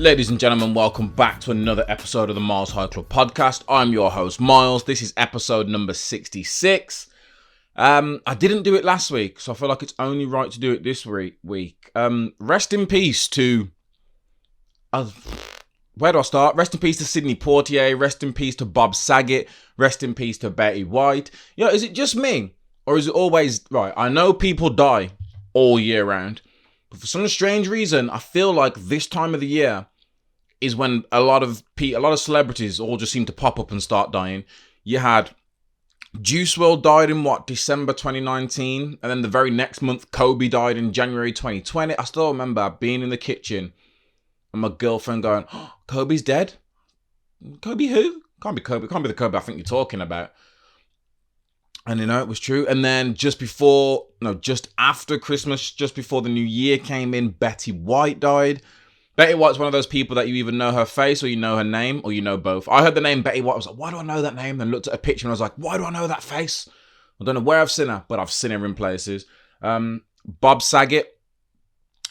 Ladies and gentlemen, welcome back to another episode of the MylesHighClubPodcast. I'm your host, Miles. This is episode number 66. I didn't do it last week, so I feel like it's only right to do it this week. Rest in peace to... where do I start? Rest in peace to Sidney Poitier. Rest in peace to Bob Saget. Rest in peace to Betty White. You know, is it just me? Or is it always... Right, I know people die all year round. But for some strange reason, I feel like this time of the year is when a lot of celebrities all just seem to pop up and start dying. You had Juice WRLD died in December 2019, and then the very next month, Kobe died in January 2020. I still remember being in the kitchen and my girlfriend going, oh, "Kobe's dead? Kobe who? Can't be Kobe. Can't be the Kobe I think you're talking about." And you know, it was true. And then just after Christmas, just before the new year came in, Betty White died. Betty White's one of those people that you either know her face or you know her name or you know both. I heard the name Betty White. I was like, why do I know that name? Then looked at a picture and I was like, why do I know that face? I don't know where I've seen her, but I've seen her in places. Bob Saget,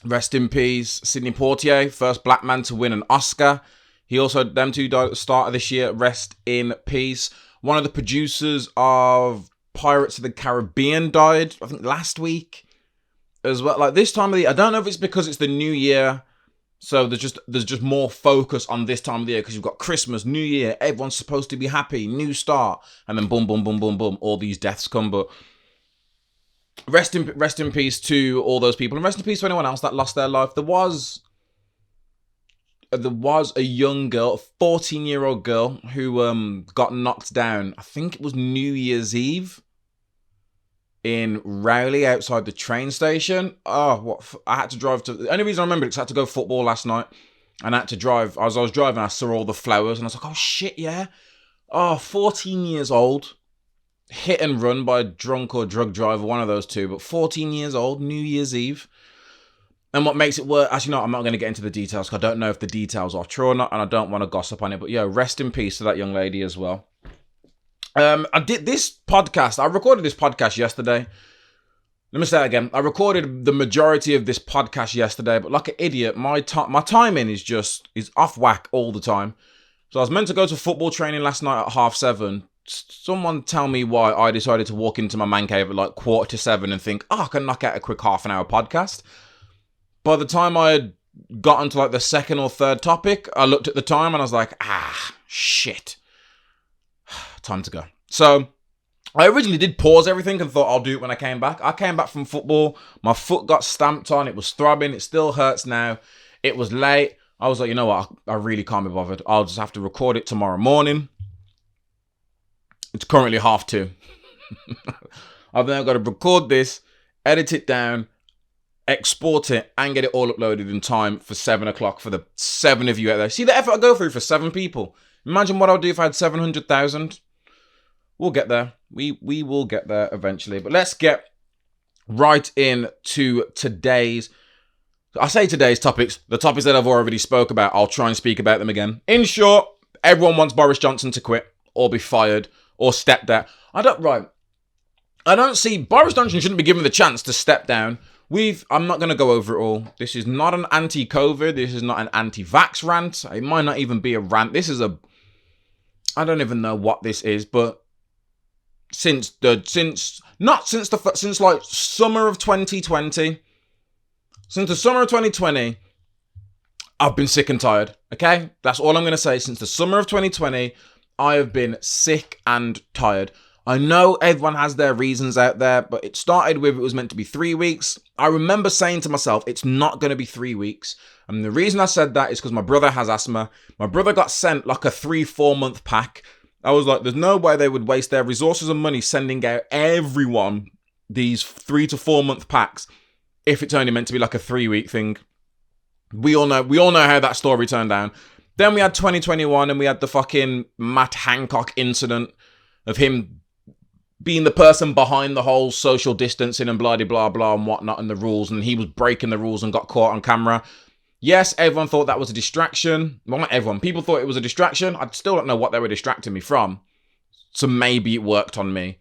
rest in peace. Sidney Poitier, first black man to win an Oscar. Them two died at the start of this year. Rest in peace. One of the producers of Pirates of the Caribbean died, I think last week as well. Like this time of the year, I don't know if it's because it's the new year, so there's just more focus on this time of the year because you've got Christmas, New Year, everyone's supposed to be happy, new start, and then boom, boom, boom, boom, boom, all these deaths come. But rest in peace to all those people, and rest in peace to anyone else that lost their life. There was a young girl, a 14-year-old girl who got knocked down. I think it was New Year's Eve in Rowley outside the train station. I had to drive to... The only reason I remember it is I had to go football last night. And I had to drive. As I was driving, I saw all the flowers. And I was like, oh, shit, yeah. 14 years old. Hit and run by a drunk or drug driver, one of those two. But 14 years old, New Year's Eve. And what makes it worse... Actually, no, I'm not going to get into the details. Because I don't know if the details are true or not. And I don't want to gossip on it. But, rest in peace to that young lady as well. I did this podcast. I recorded this podcast yesterday. Let me say that again. I recorded the majority of this podcast yesterday, but like an idiot, my timing is off whack all the time. So I was meant to go to football training last night at 7:30. Someone tell me why I decided to walk into my man cave at like 6:45 and think, I can knock out a quick half an hour podcast. By the time I had gotten to like the second or third topic, I looked at the time and I was like, shit. Time to go. So I originally did pause everything and thought I'll do it when I came back. I came back from football. My foot got stamped on. It was throbbing. It still hurts now. It was late. I was like, you know what? I really can't be bothered. I'll just have to record it tomorrow morning. It's currently 2:30. I've now got to record this, edit it down, export it, and get it all uploaded in time for 7 o'clock for the 7 of you out there. See the effort I go through for 7 people? Imagine what I'll do if I had 700,000. We'll get there. We will get there eventually. But let's get right into today's... I say today's topics. The topics that I've already spoke about, I'll try and speak about them again. In short, everyone wants Boris Johnson to quit or be fired or step down. I don't see... Boris Johnson shouldn't be given the chance to step down. I'm not going to go over it all. This is not an anti-COVID. This is not an anti-vax rant. It might not even be a rant. This is I don't even know what this is, but since like summer of 2020, since the summer of 2020, I've been sick and tired. Okay, that's all I'm going to say. Since the summer of 2020, I have been sick and tired. I know everyone has their reasons out there, but it started with it was meant to be 3 weeks. I remember saying to myself, it's not going to be 3 weeks. And the reason I said that is because my brother has asthma. My brother got sent like a 3-4 month pack. I was like, there's no way they would waste their resources and money sending out everyone these 3 to 4 month packs if it's only meant to be like a 3-week thing. We all know how that story turned down. Then we had 2021 and we had the fucking Matt Hancock incident of him being the person behind the whole social distancing and blah, blah, blah and whatnot and the rules, and he was breaking the rules and got caught on camera. Yes, everyone thought that was a distraction. Well, not everyone. People thought it was a distraction. I still don't know what they were distracting me from. So maybe it worked on me.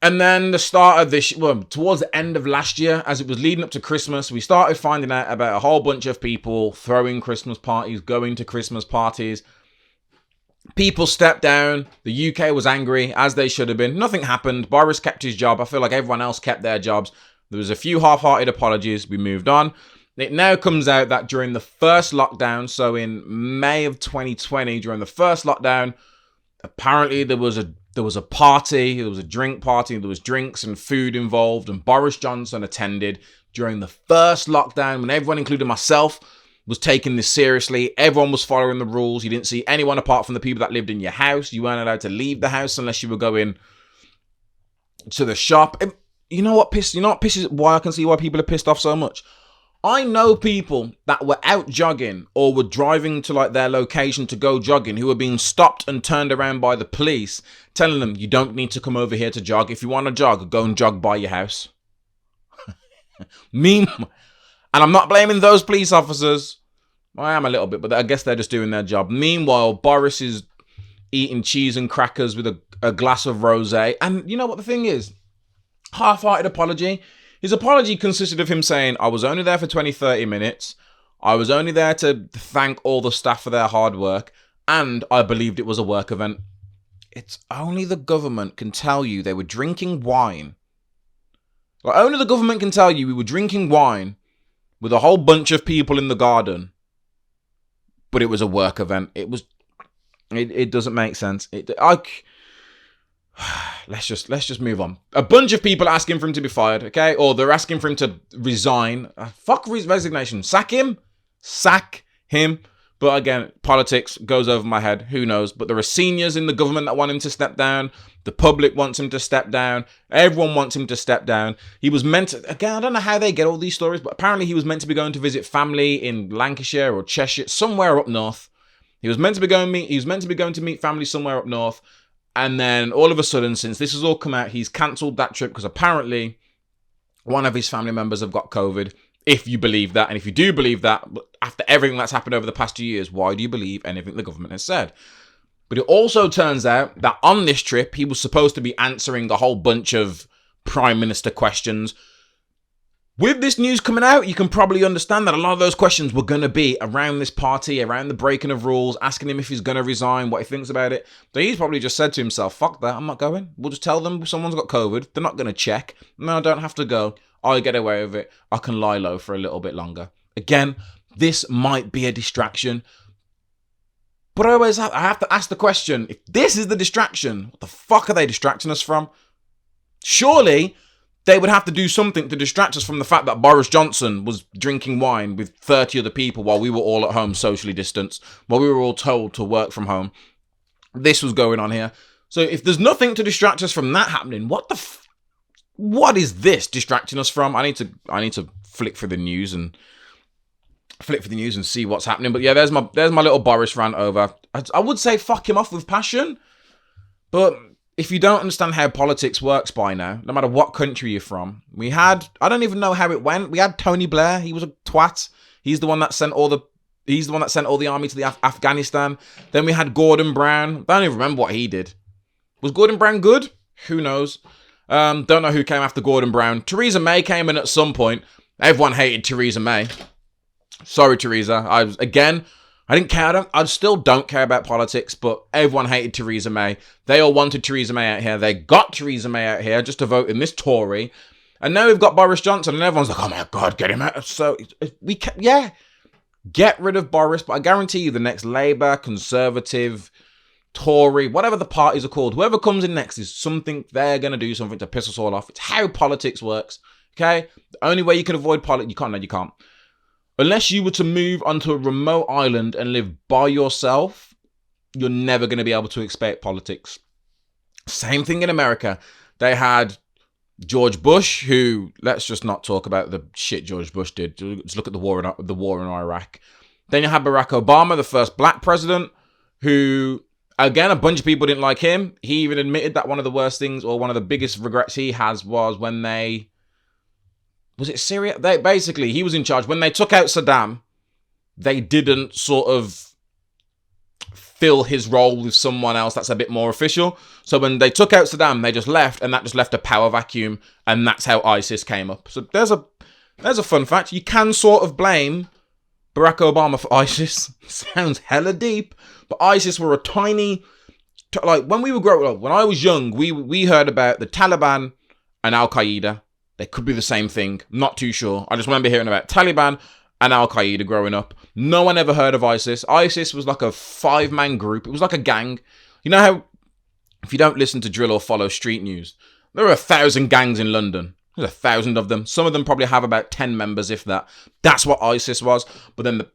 And then the start of this, well, towards the end of last year, as it was leading up to Christmas, we started finding out about a whole bunch of people throwing Christmas parties, going to Christmas parties. People stepped down. The UK was angry, as they should have been. Nothing happened. Boris kept his job. I feel like everyone else kept their jobs. There was a few half-hearted apologies. We moved on. It now comes out that during the first lockdown, so in May of 2020, during the first lockdown, apparently there was a party, there was a drink party, there was drinks and food involved, and Boris Johnson attended during the first lockdown when everyone, including myself, was taking this seriously. Everyone was following the rules. You didn't see anyone apart from the people that lived in your house. You weren't allowed to leave the house unless you were going to the shop. Why I can see why people are pissed off so much. I know people that were out jogging or were driving to like their location to go jogging who were being stopped and turned around by the police telling them, you don't need to come over here to jog. If you want to jog, go and jog by your house. And I'm not blaming those police officers. I am a little bit, but I guess they're just doing their job. Meanwhile, Boris is eating cheese and crackers with a glass of rosé. And you know what the thing is? Half-hearted apology. His apology consisted of him saying, I was only there for 20, 30 minutes. I was only there to thank all the staff for their hard work. And I believed it was a work event. It's only the government can tell you they were drinking wine. Like, only the government can tell you we were drinking wine with a whole bunch of people in the garden. But it was a work event. It doesn't make sense. Let's just move on. A bunch of people asking for him to be fired, okay? Or they're asking for him to resign. Fuck resignation. Sack him. Sack him. But again, politics goes over my head. Who knows? But there are seniors in the government that want him to step down. The public wants him to step down. Everyone wants him to step down. He was meant to, again, I don't know how they get all these stories, but apparently he was meant to be going to visit family in Lancashire or Cheshire, somewhere up north. He was meant to be going to meet family somewhere up north. And then all of a sudden, since this has all come out, he's cancelled that trip because apparently one of his family members have got COVID, if you believe that. And if you do believe that, after everything that's happened over the past 2 years, why do you believe anything the government has said? But it also turns out that on this trip, he was supposed to be answering a whole bunch of Prime Minister questions. With this news coming out, you can probably understand that a lot of those questions were going to be around this party, around the breaking of rules, asking him if he's going to resign, what he thinks about it. So he's probably just said to himself, fuck that, I'm not going. We'll just tell them someone's got COVID. They're not going to check. No, I don't have to go. I get away with it. I can lie low for a little bit longer. Again, this might be a distraction. But I have to ask the question, if this is the distraction, what the fuck are they distracting us from? Surely they would have to do something to distract us from the fact that Boris Johnson was drinking wine with 30 other people while we were all at home socially distanced, while we were all told to work from home. This was going on here. So if there's nothing to distract us from that happening, what is this distracting us from? I need to flick for the news and see what's happening. But yeah, there's my little Boris rant over. I would say fuck him off with passion, but if you don't understand how politics works by now, no matter what country you're from, I don't even know how it went. We had Tony Blair. He was a twat. He's the one that sent all the army to the Afghanistan. Then we had Gordon Brown. I don't even remember what he did. Was Gordon Brown good? Who knows? Don't know who came after Gordon Brown. Theresa May came in at some point. Everyone hated Theresa May. Sorry, Theresa. I didn't care. I still don't care about politics, but everyone hated Theresa May. They all wanted Theresa May out here. They got Theresa May out here just to vote in this Tory. And now we've got Boris Johnson, and everyone's like, oh my God, get him out. So, get rid of Boris. But I guarantee you the next Labour, Conservative, Tory, whatever the parties are called, whoever comes in next is something, they're going to do something to piss us all off. It's how politics works, okay? The only way you can avoid politics, you can't. Unless you were to move onto a remote island and live by yourself, you're never going to be able to escape politics. Same thing in America. They had George Bush, who, let's just not talk about the shit George Bush did. Just look at the war in Iraq. Then you had Barack Obama, the first black president, who, again, a bunch of people didn't like him. He even admitted that one of the worst things, or one of the biggest regrets he has, was when was it Syria? He was in charge. When they took out Saddam, they didn't sort of fill his role with someone else that's a bit more official. So when they took out Saddam, they just left, and that just left a power vacuum, and that's how ISIS came up. So there's a fun fact. You can sort of blame Barack Obama for ISIS. Sounds hella deep, but ISIS were a tiny, like when we were growing up, when I was young, we heard about the Taliban and Al Qaeda. They could be the same thing. Not too sure. I just remember hearing about Taliban and Al Qaeda growing up. No one ever heard of ISIS. ISIS was like a 5-man group. It was like a gang. You know how, if you don't listen to drill or follow street news, there are 1,000 gangs in London. There's 1,000 of them. Some of them probably have about 10 members, if that. That's what ISIS was. But then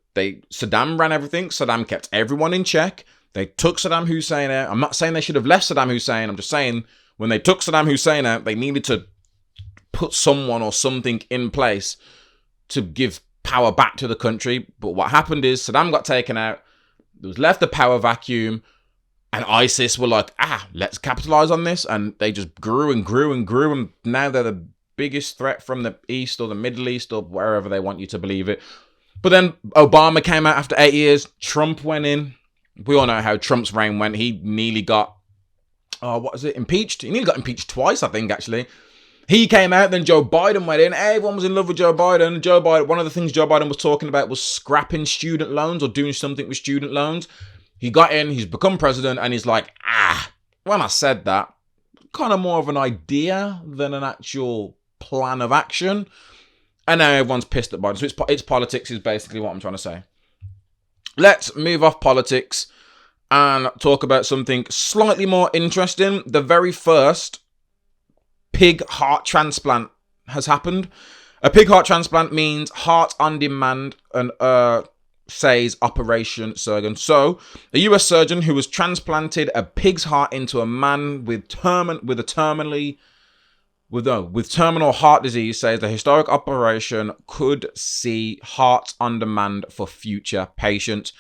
Saddam ran everything. Saddam kept everyone in check. They took Saddam Hussein out. I'm not saying they should have left Saddam Hussein. I'm just saying when they took Saddam Hussein out, they needed to put someone or something in place to give power back to the country. But what happened is Saddam got taken out. There was left a power vacuum. And ISIS were like, let's capitalize on this. And they just grew and grew and grew. And now they're the biggest threat from the East or the Middle East or wherever they want you to believe it. But then Obama came out after 8 years. Trump went in. We all know how Trump's reign went. He nearly got, impeached? He nearly got impeached twice, I think, actually. He came out, then Joe Biden went in. Everyone was in love with Joe Biden. One of the things Joe Biden was talking about was scrapping student loans or doing something with student loans. He got in, he's become president, and he's like, when I said that, kind of more of an idea than an actual plan of action. And now everyone's pissed at Biden. So it's politics is basically what I'm trying to say. Let's move off politics and talk about something slightly more interesting. The very first pig heart transplant has happened. A pig heart transplant means heart on demand and says Operation Surgeon. So, a US surgeon who has transplanted a pig's heart into a man with terminal heart disease says the historic operation could see heart on demand for future patients.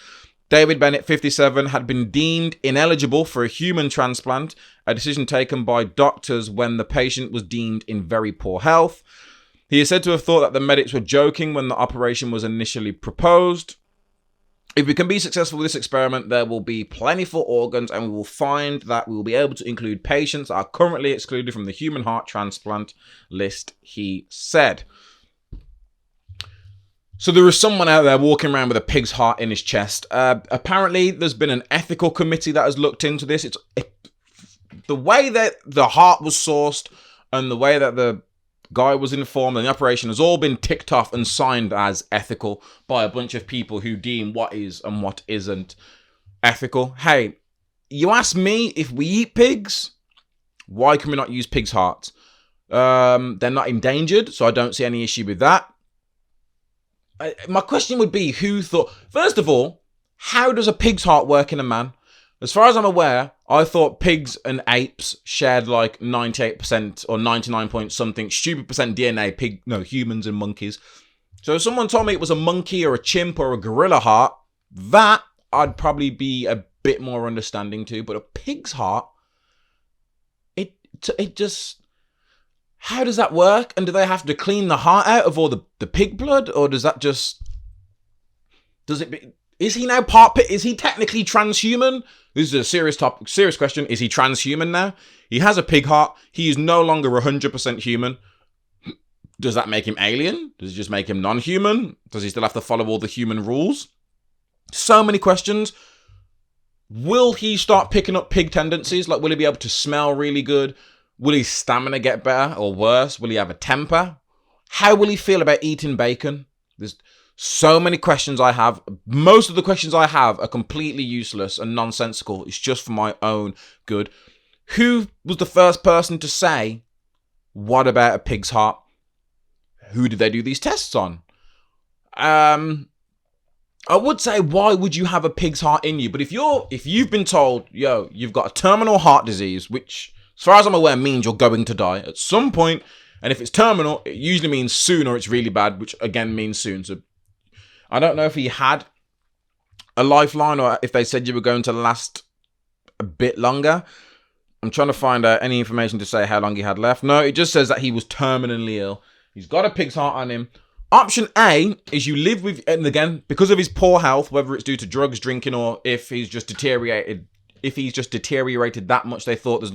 David Bennett, 57, had been deemed ineligible for a human transplant, a decision taken by doctors when the patient was deemed in very poor health. He is said to have thought that the medics were joking when the operation was initially proposed. If we can be successful with this experiment, there will be plentiful organs, and we will find that we will be able to include patients that are currently excluded from the human heart transplant list, he said. So there is someone out there walking around with a pig's heart in his chest. Apparently, there's been an ethical committee that has looked into this. The way that the heart was sourced and the way that the guy was informed and the operation has all been ticked off and signed as ethical by a bunch of people who deem what is and what isn't ethical. Hey, you ask me, if we eat pigs, why can we not use pigs' hearts? They're not endangered, so I don't see any issue with that. My question would be, who thought... First of all, how does a pig's heart work in a man? As far as I'm aware, I thought pigs and apes shared like 98% or 99 point something stupid percent DNA, humans and monkeys. So if someone told me it was a monkey or a chimp or a gorilla heart, that I'd probably be a bit more understanding to. But a pig's heart, it just... How does that work? And do they have to clean the heart out of all the pig blood? Or does that just... Is he now part pig? Is he technically transhuman? This is a serious question. Is he transhuman now? He has a pig heart. He is no longer 100% human. Does that make him alien? Does it just make him non-human? Does he still have to follow all the human rules? So many questions. Will he start picking up pig tendencies? Like, will he be able to smell really good? Will his stamina get better or worse? Will he have a temper? How will he feel about eating bacon? There's so many questions I have. Most of the questions I have are completely useless and nonsensical. It's just for my own good. Who was the first person to say, what about a pig's heart? Who did they do these tests on? I would say, why would you have a pig's heart in you? But if you've been told, you've got a terminal heart disease, which, as far as I'm aware, means you're going to die at some point. And if it's terminal, it usually means soon or it's really bad, which again means soon. So I don't know if he had a lifeline or if they said you were going to last a bit longer. I'm trying to find out any information to say how long he had left. No, it just says that he was terminally ill. He's got a pig's heart on him. Option A is you live with, and again, because of his poor health, whether it's due to drugs, drinking, or if he's just deteriorated that much, they thought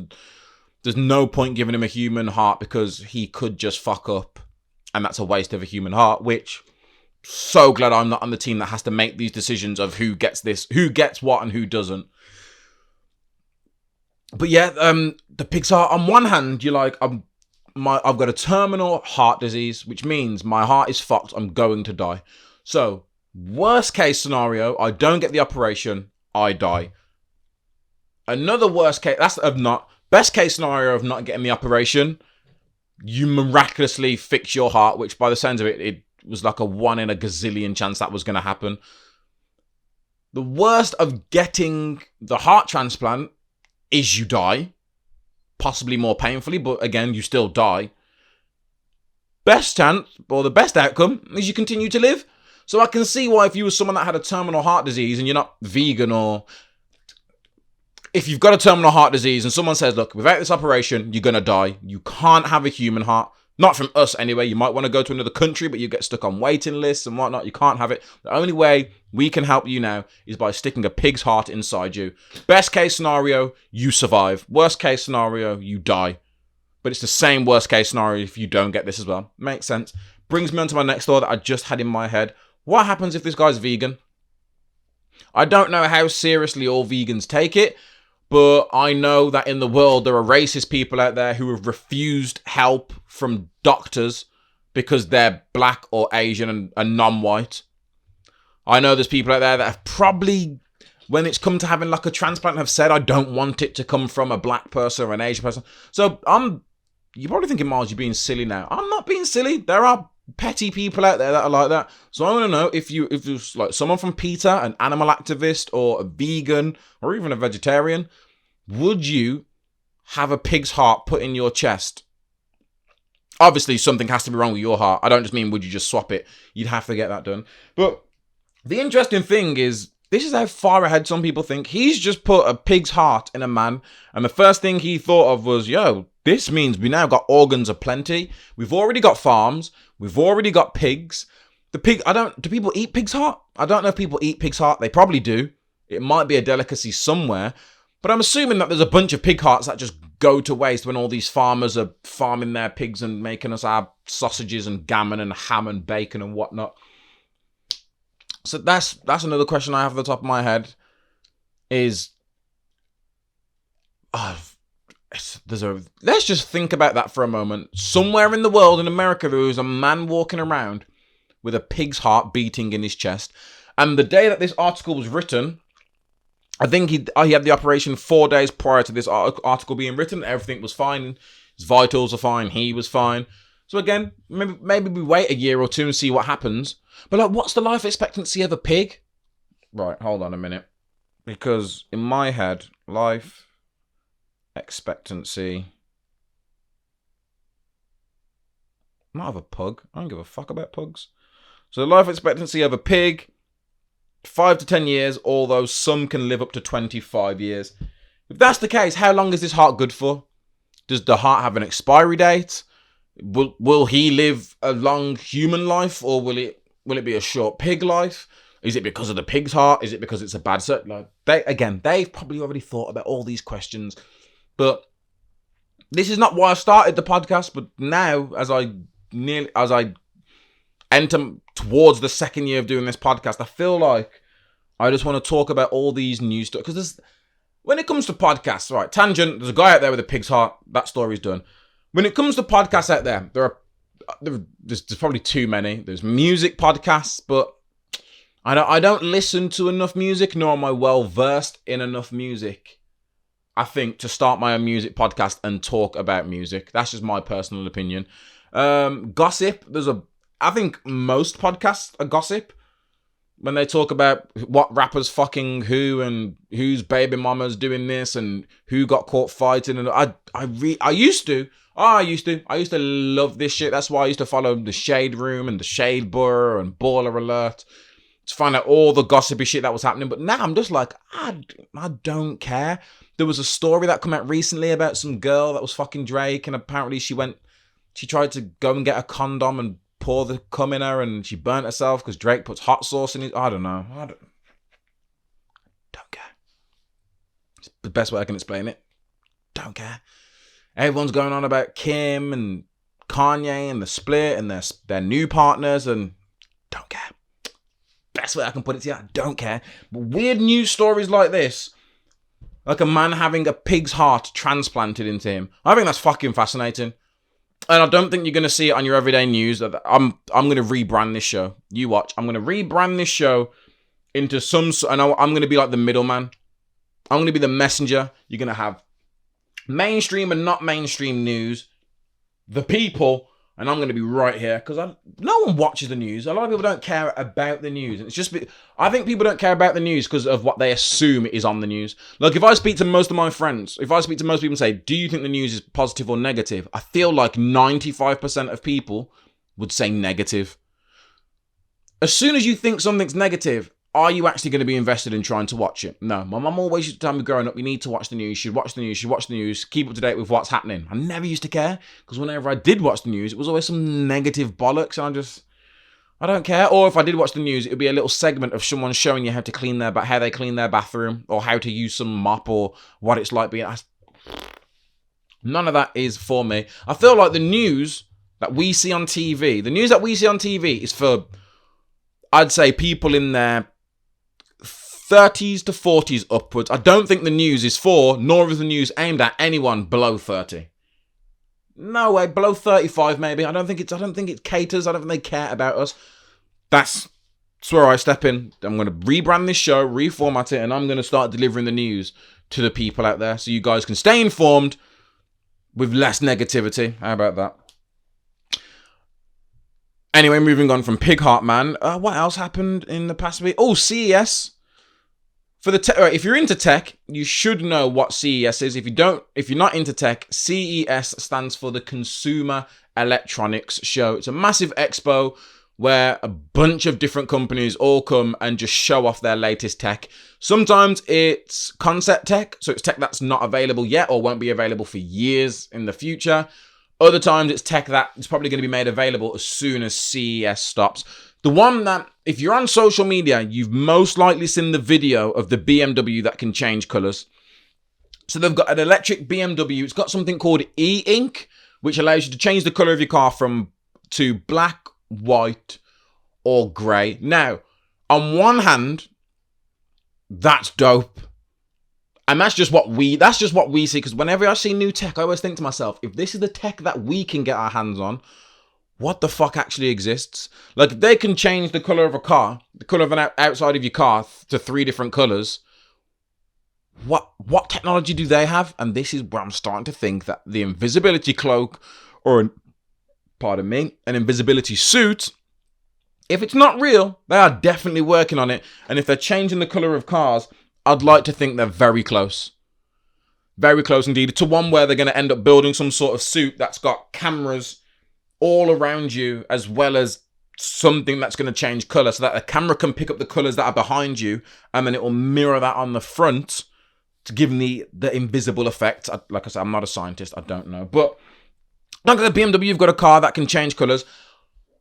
there's no point giving him a human heart because he could just fuck up, and that's a waste of a human heart, which, so glad I'm not on the team that has to make these decisions of who gets what and who doesn't. But yeah, the pig's heart, on one hand, you're like, I've got a terminal heart disease, which means my heart is fucked. I'm going to die. So, worst case scenario, I don't get the operation, I die. Another worst case, best case scenario of not getting the operation, you miraculously fix your heart, which by the sounds of it, it was like a 1 in a gazillion chance that was going to happen. The worst of getting the heart transplant is you die. Possibly more painfully, but again, you still die. Best chance, or the best outcome, is you continue to live. So I can see why if you were someone that had a terminal heart disease and you're not vegan, or if you've got a terminal heart disease and someone says, look, without this operation, you're going to die. You can't have a human heart. Not from us anyway. You might want to go to another country, but you get stuck on waiting lists and whatnot. You can't have it. The only way we can help you now is by sticking a pig's heart inside you. Best case scenario, you survive. Worst case scenario, you die. But it's the same worst case scenario if you don't get this as well. Makes sense. Brings me on to my next thought that I just had in my head. What happens if this guy's vegan? I don't know how seriously all vegans take it, but I know that in the world there are racist people out there who have refused help from doctors because they're black or Asian and non-white. I know there's people out there that have probably, when it's come to having like a transplant, have said, I don't want it to come from a black person or an Asian person. So you're probably thinking, Miles, you're being silly now. I'm not being silly. There are petty people out there that are like that. So I want to know if it's like someone from PETA, an animal activist, or a vegan, or even a vegetarian, would you have a pig's heart put in your chest? Obviously, something has to be wrong with your heart. I don't just mean would you just swap it. You'd have to get that done. But the interesting thing is, this is how far ahead some people think. He's just put a pig's heart in a man, and the first thing he thought of was, yo, this means we now got organs aplenty. We've already got farms. We've already got pigs. Do people eat pig's heart? I don't know if people eat pig's heart. They probably do. It might be a delicacy somewhere. But I'm assuming that there's a bunch of pig hearts that just go to waste when all these farmers are farming their pigs and making us our sausages and gammon and ham and bacon and whatnot. So that's another question I have at the top of my head is, let's just think about that for a moment. Somewhere in the world, in America, there was a man walking around with a pig's heart beating in his chest. And the day that this article was written, I think he had the operation 4 days prior to this article being written. Everything was fine. His vitals are fine. He was fine. So again, maybe we wait a year or two and see what happens. But like, what's the life expectancy of a pig? Right, hold on a minute. Because in my head, life expectancy, not of a pug. I don't give a fuck about pugs. So the life expectancy of a pig, 5 to 10 years, although some can live up to 25 years. If that's the case, how long is this heart good for? Does the heart have an expiry date? Will he live a long human life, or will it be a short pig life? Is it because of the pig's heart? Is it because it's a bad set? Like, they've probably already thought about all these questions. But this is not why I started the podcast. But now, as I enter towards the second year of doing this podcast, I feel like I just want to talk about all these news stuff. Because when it comes to podcasts, right, tangent, there's a guy out there with a pig's heart. That story's done. When it comes to podcasts out there, there's probably too many. There's music podcasts, but I don't listen to enough music, nor am I well versed in enough music, I think, to start my own music podcast and talk about music. That's just my personal opinion. Gossip, I think most podcasts are gossip. When they talk about what rappers fucking who and whose baby mama's doing this and who got caught fighting, and I used to love this shit. That's why I used to follow the Shade Room and the Shade Burr and Baller Alert to find out all the gossipy shit that was happening. But now I'm just like, I don't care. There was a story that came out recently about some girl that was fucking Drake, and apparently she tried to go and get a condom and pour the cum in her and she burnt herself because Drake puts hot sauce in it. I don't know. Don't care. It's the best way I can explain it. Don't care. Everyone's going on about Kim and Kanye and the split and their new partners, and don't care. Best way I can put it to you, I don't care. But weird news stories like this, like a man having a pig's heart transplanted into him, I think that's fucking fascinating. And I don't think you're going to see it on your everyday news. I'm going to rebrand this show. You watch. I'm going to rebrand this show into and I'm going to be like the middleman. I'm going to be the messenger. You're going to have mainstream and not mainstream news, the people, and I'm going to be right here because no one watches the news. A lot of people don't care about the news. It's just, I think people don't care about the news because of what they assume is on the news. Like if I speak to most of my friends, if I speak to most people and say, do you think the news is positive or negative? I feel like 95% of people would say negative. As soon as you think something's negative, are you actually going to be invested in trying to watch it? No. My mum always used to tell me growing up, you need to watch the news, you should watch the news, you should watch the news, keep up to date with what's happening. I never used to care, because whenever I did watch the news, it was always some negative bollocks, and I don't care. Or if I did watch the news, it would be a little segment of someone showing you how they clean their bathroom, or how to use some mop, or what it's like being... None of that is for me. I feel like the news that we see on TV, is for, I'd say, people in their 30s to 40s upwards. I don't think the news is for, nor is the news aimed at anyone below 30. No way, below 35 maybe. I don't think it caters. I don't think they care about us. That's where I step in. I'm going to rebrand this show, reformat it, and I'm going to start delivering the news to the people out there so you guys can stay informed with less negativity. How about that? Anyway, moving on from Pig Heart Man. What else happened in the past week? Oh, CES. For the if you're into tech, you should know what CES is. If you're not into tech, CES stands for the Consumer Electronics Show. It's a massive expo where a bunch of different companies all come and just show off their latest tech. Sometimes it's concept tech, so it's tech that's not available yet or won't be available for years in the future. Other times it's tech that is probably going to be made available as soon as CES stops. The one that, if you're on social media, you've most likely seen the video of the BMW that can change colours. So they've got an electric BMW. It's got something called e-ink, which allows you to change the colour of your car to black, white, or grey. Now, on one hand, that's dope. And that's just what we see, because whenever I see new tech, I always think to myself, if this is the tech that we can get our hands on, what the fuck actually exists? Like, if they can change the colour of a car, the colour of an outside of your car to 3 different colours, what technology do they have? And this is where I'm starting to think that the invisibility cloak, or, an invisibility suit, if it's not real, they are definitely working on it. And if they're changing the colour of cars, I'd like to think they're very close. Very close indeed, to one where they're going to end up building some sort of suit that's got cameras all around you, as well as something that's going to change colour, so that the camera can pick up the colours that are behind you, and then it will mirror that on the front to give me the invisible effect. Like I said, I'm not a scientist, I don't know. But like the BMW, you've got a car that can change colours.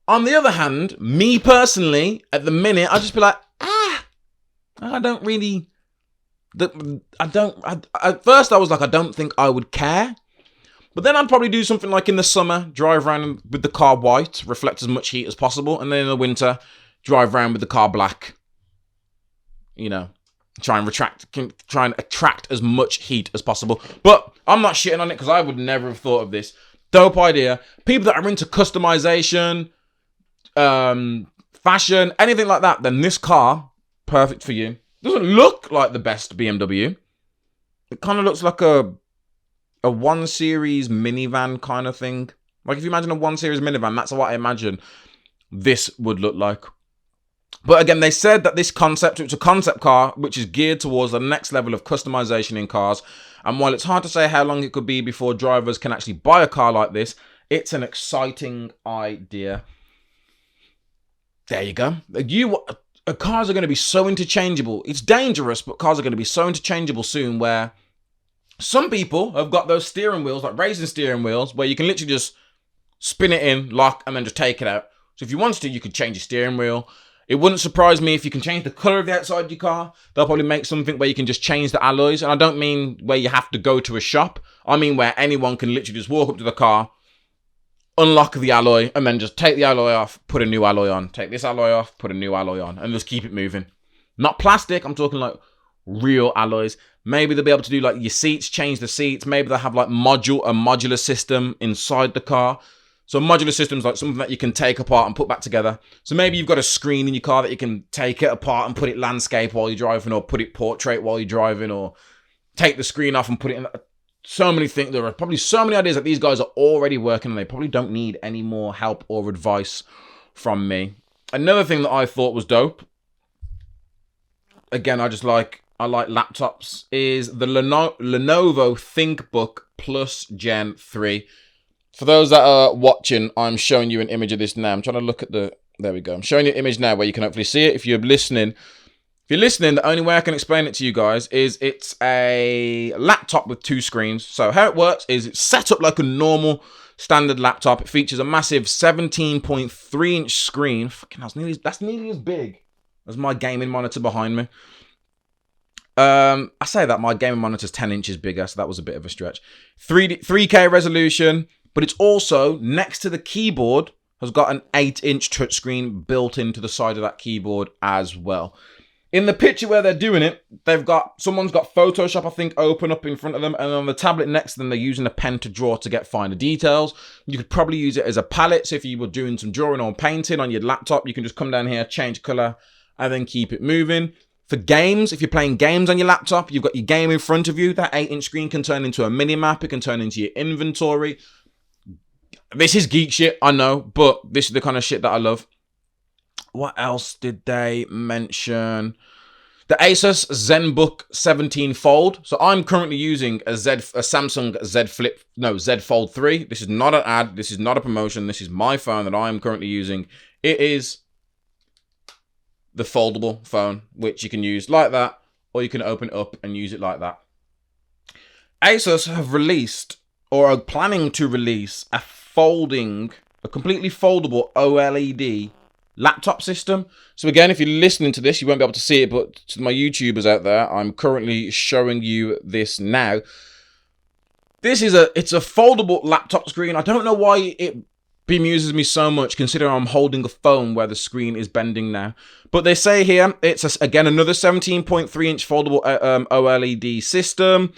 On the other hand, me personally, at the minute, I'd just be like, I don't really... At first I was like, I don't think I would care. But then I'd probably do something like in the summer, drive around with the car white, reflect as much heat as possible. And then in the winter, drive around with the car black. You know, try and attract as much heat as possible. But I'm not shitting on it because I would never have thought of this. Dope idea. People that are into customization, fashion, anything like that, then this car, perfect for you. Doesn't look like the best BMW. It kind of looks like a 1 Series minivan kind of thing. Like if you imagine a 1 Series minivan, that's what I imagine this would look like. But again, they said that it's a concept car, which is geared towards the next level of customization in cars. And while it's hard to say how long it could be before drivers can actually buy a car like this, it's an exciting idea. There you go. Cars are going to be so interchangeable. It's dangerous, but cars are going to be so interchangeable soon, where some people have got those steering wheels, like racing steering wheels, where you can literally just spin it in, lock, and then just take it out. So if you wanted to, you could change your steering wheel. It wouldn't surprise me if you can change the color of the outside of your car. They'll probably make something where you can just change the alloys. And I don't mean where you have to go to a shop. I mean where anyone can literally just walk up to the car, unlock the alloy, and then just take the alloy off, put a new alloy on. Take this alloy off, put a new alloy on, and just keep it moving. Not plastic, I'm talking like real alloys. Maybe they'll be able to do like your seats, change the seats. Maybe they'll have like a modular system inside the car. So modular systems like something that you can take apart and put back together. So maybe you've got a screen in your car that you can take it apart and put it landscape while you're driving, or put it portrait while you're driving, or take the screen off and put it in. So many things. There are probably so many ideas that these guys are already working on. They probably don't need any more help or advice from me. Another thing that I thought was dope, again, I like laptops, is the Lenovo ThinkBook Plus Gen 3. For those that are watching, I'm showing you an image of this now. I'm trying to look at there we go. I'm showing you an image now where you can hopefully see it. If you're listening, the only way I can explain it to you guys is it's a laptop with 2 screens. So how it works is it's set up like a normal standard laptop. It features a massive 17.3-inch screen. Fucking hell, that's nearly as big as my gaming monitor behind me. I say that my gaming monitor's 10 inches bigger, so that was a bit of a stretch. 3K resolution. But it's also, next to the keyboard, has got an 8-inch touchscreen built into the side of that keyboard as well. In the picture where they're doing it, someone's got Photoshop, I think, open up in front of them, and on the tablet next to them, they're using a pen to draw to get finer details. You could probably use it as a palette, so if you were doing some drawing or painting on your laptop, you can just come down here, change color, and then keep it moving. For games, if you're playing games on your laptop, you've got your game in front of you, that 8-inch screen can turn into a mini-map, it can turn into your inventory. This is geek shit, I know, but this is the kind of shit that I love. What else did they mention? The Asus ZenBook 17 Fold. So I'm currently using a Samsung Z Fold 3. This is not an ad. This is not a promotion. This is my phone that I'm currently using. It is the foldable phone, which you can use like that, or you can open it up and use it like that. Asus have released, or are planning to release, a completely foldable OLED laptop system. So again, if you're listening to this, you won't be able to see it, but to my YouTubers out there, I'm currently showing you this now. It's a foldable laptop screen. I don't know why it bemuses me so much, considering I'm holding a phone where the screen is bending now. But they say here, it's again another 17.3-inch foldable OLED system.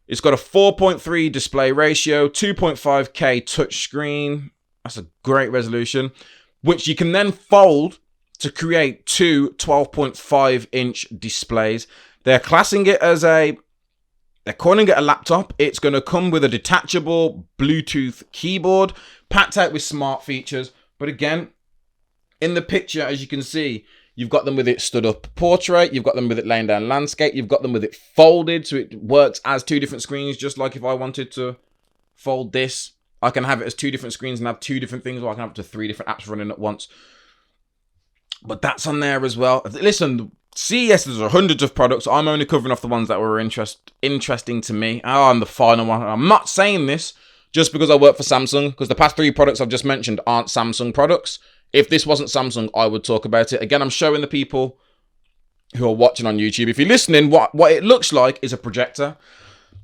It's got a 4.3 display ratio, 2.5K touchscreen. That's a great resolution, which you can then fold to create 2 12.5-inch displays. They're calling it a laptop. It's going to come with a detachable Bluetooth keyboard, packed out with smart features. But again, in the picture, as you can see, you've got them with it stood up portrait, you've got them with it laying down landscape, you've got them with it folded, so it works as 2 different screens. Just like if I wanted to fold this, I can have it as 2 different screens and have 2 different things, or I can have up to 3 different apps running at once. But that's on there as well. Listen, CES, there's hundreds of products. I'm only covering off the ones that were interesting to me. Oh, and the final one. I'm not saying this just because I work for Samsung, because the past 3 products I've just mentioned aren't Samsung products. If this wasn't Samsung, I would talk about it. Again, I'm showing the people who are watching on YouTube. If you're listening, what it looks like is a projector.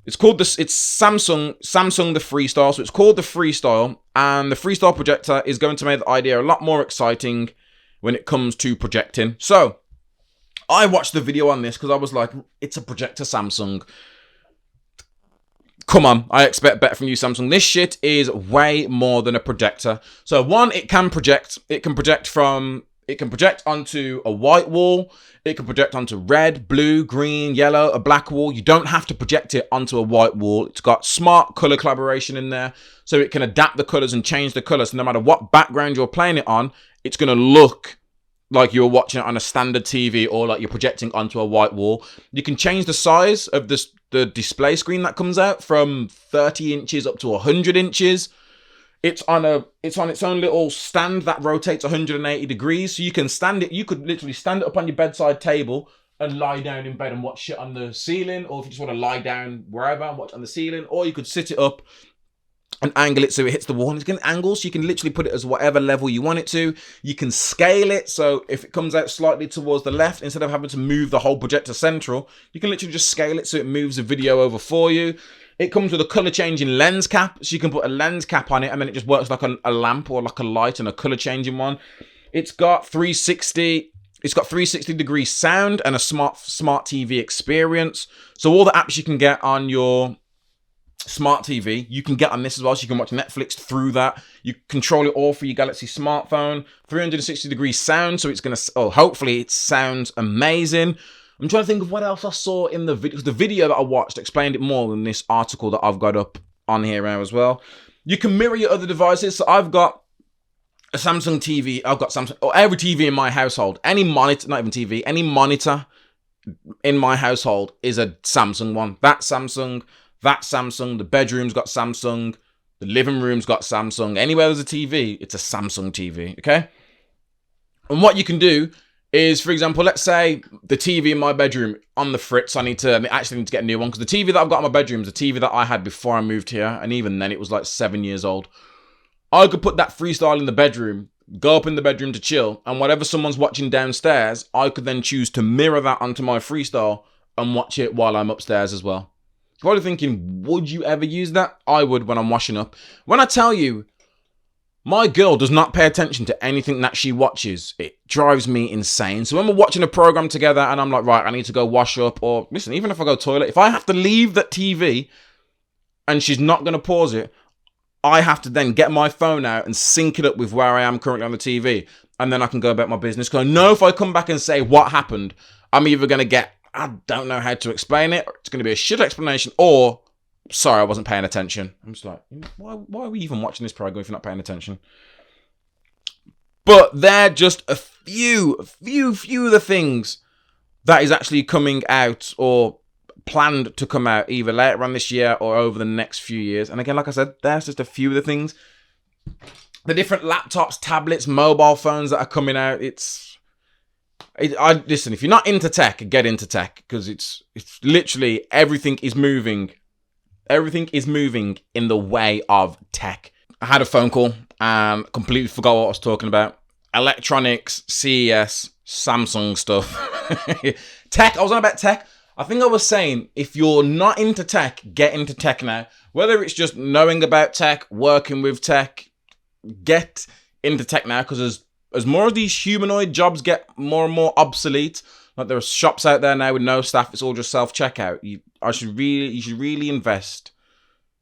It's Samsung the Freestyle. So it's called the Freestyle, and the Freestyle projector is going to make the idea a lot more exciting when it comes to projecting. So I watched the video on this because I was like, it's a projector, Samsung. Come on, I expect better from you, Samsung. This shit is way more than a projector. So one, it can project. It can project onto a white wall. It can project onto red, blue, green, yellow, a black wall. You don't have to project it onto a white wall. It's got smart color collaboration in there, so it can adapt the colors and change the colors. So no matter what background you're playing it on, it's going to look like you're watching it on a standard TV, or like you're projecting onto a white wall. You can change the size of the display screen that comes out from 30 inches up to 100 inches. It's on its own little stand that rotates 180 degrees. So you can stand it. You could literally stand it up on your bedside table and lie down in bed and watch shit on the ceiling. Or if you just want to lie down wherever and watch on the ceiling. Or you could sit it up and angle it so it hits the wall. And it's going to angle, so you can literally put it as whatever level you want it to. You can scale it, so if it comes out slightly towards the left, instead of having to move the whole projector central, you can literally just scale it so it moves the video over for you. It comes with a color changing lens cap, so you can put a lens cap on it, and then it just works like a lamp or like a light and a color changing one. It's got 360 degree sound and a smart TV experience. So all the apps you can get on your smart TV, you can get on this as well. So you can watch Netflix through that. You control it all through your Galaxy smartphone. 360 degree sound, so it's gonna, hopefully it sounds amazing. I'm trying to think of what else I saw in the video, because the video that I watched explained it more than this article that I've got up on here now as well. You can mirror your other devices. So I've got a Samsung TV. I've got Samsung, or every TV in my household, any monitor, not even TV, any monitor in my household is a Samsung one. That's Samsung. The bedroom's got Samsung. The living room's got Samsung. Anywhere there's a TV, it's a Samsung TV, okay? And what you can do is, for example, let's say the TV in my bedroom on the fritz, I actually need to get a new one, because the TV that I've got in my bedroom is the TV that I had before I moved here, and even then it was like 7 years old. I could put that freestyle in the bedroom, go up in the bedroom to chill, and whatever someone's watching downstairs, I could then choose to mirror that onto my freestyle and watch it while I'm upstairs as well. You're probably thinking, would you ever use that? I would when I'm washing up. When I tell you, my girl does not pay attention to anything that she watches. It drives me insane. So when we're watching a program together and I'm like, right, I need to go wash up, or listen, even if I go toilet, if I have to leave that TV and she's not going to pause it, I have to then get my phone out and sync it up with where I am currently on the TV. And then I can go about my business. Because I know if I come back and say what happened, I'm either going to get, I don't know how to explain it, or it's going to be a shit explanation, or sorry, I wasn't paying attention. I'm just like, why are we even watching this program if you're not paying attention? But they're just a few of the things that is actually coming out or planned to come out either later on this year or over the next few years. And again, like I said, there's just a few of the things. The different laptops, tablets, mobile phones that are coming out. Listen, if you're not into tech, get into tech, because it's literally everything is moving. Everything is moving in the way of tech. I had a phone call and completely forgot what I was talking about. Electronics, CES, Samsung stuff. Tech, I was on about tech. I think I was saying, if you're not into tech, get into tech now. Whether it's just knowing about tech, working with tech, get into tech now, because as more of these humanoid jobs get more and more obsolete, like there are shops out there now with no staff, it's all just self-checkout. You should really invest.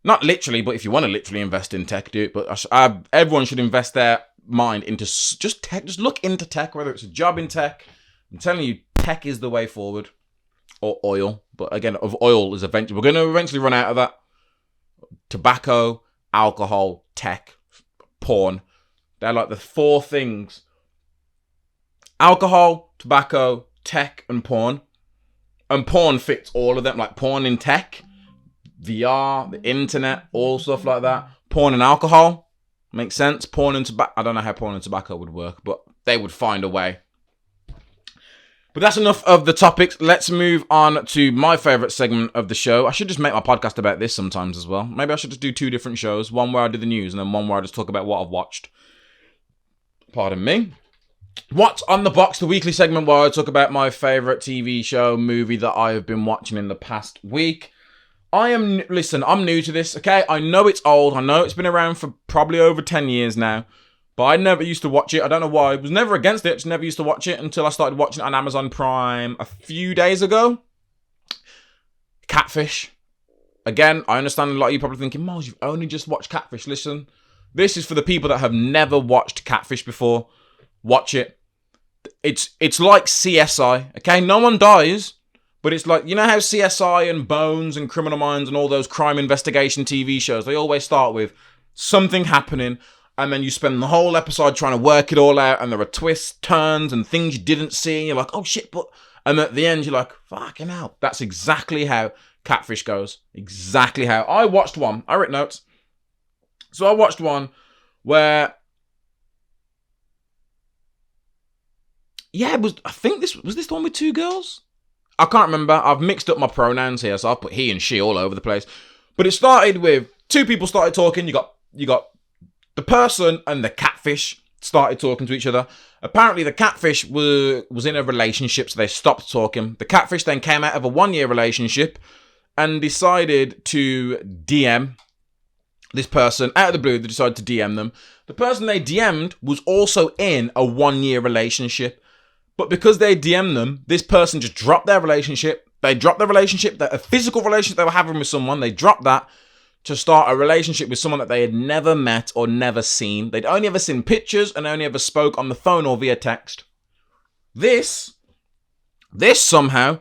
Not literally, but if you want to literally invest in tech, do it. But everyone should invest their mind into just tech. Just look into tech, whether it's a job in tech. I'm telling you, tech is the way forward. Or oil. But again, of oil is eventually, we're going to eventually run out of that. Tobacco, alcohol, tech, porn. They're like the four things. Alcohol, tobacco, tech, and porn. And porn fits all of them. Like porn in tech, VR, the internet, all stuff like that. Porn and alcohol. Makes sense. Porn and tobacco. I don't know how porn and tobacco would work, but they would find a way. But that's enough of the topics. Let's move on to my favourite segment of the show. I should just make my podcast about this sometimes as well. Maybe I should just do 2 different shows. One where I do the news and then one where I just talk about what I've watched. Pardon me. What's on the Box, the weekly segment where I talk about my favourite TV show, movie that I have been watching in the past week. Listen, I'm new to this, okay? I know it's old. I know it's been around for probably over 10 years now. But I never used to watch it. I don't know why. I was never against it. I just never used to watch it until I started watching it on Amazon Prime a few days ago. Catfish. Again, I understand a lot of you probably thinking, Miles, you've only just watched Catfish. Listen, this is for the people that have never watched Catfish before. Watch it. It's like CSI, okay? No one dies, but it's like, you know how CSI and Bones and Criminal Minds and all those crime investigation TV shows, they always start with something happening, and then you spend the whole episode trying to work it all out, and there are twists, turns, and things you didn't see, and you're like, oh shit, but... And at the end, you're like, fucking hell. That's exactly how Catfish goes. Exactly how. I watched one. I wrote notes. So I watched one where... Yeah, I think this was the one with 2 girls? I can't remember. I've mixed up my pronouns here, so I'll put he and she all over the place. But it started with two people started talking. You got the person and the catfish started talking to each other. Apparently, the catfish was in a relationship, so they stopped talking. The catfish then came out of a 1-year relationship and decided to DM this person. Out of the blue, they decided to DM them. The person they DM'd was also in a 1-year relationship. But because they DM'd them, this person just dropped their relationship. They dropped the relationship, a physical relationship they were having with someone. They dropped that to start a relationship with someone that they had never met or never seen. They'd only ever seen pictures and only ever spoke on the phone or via text. This somehow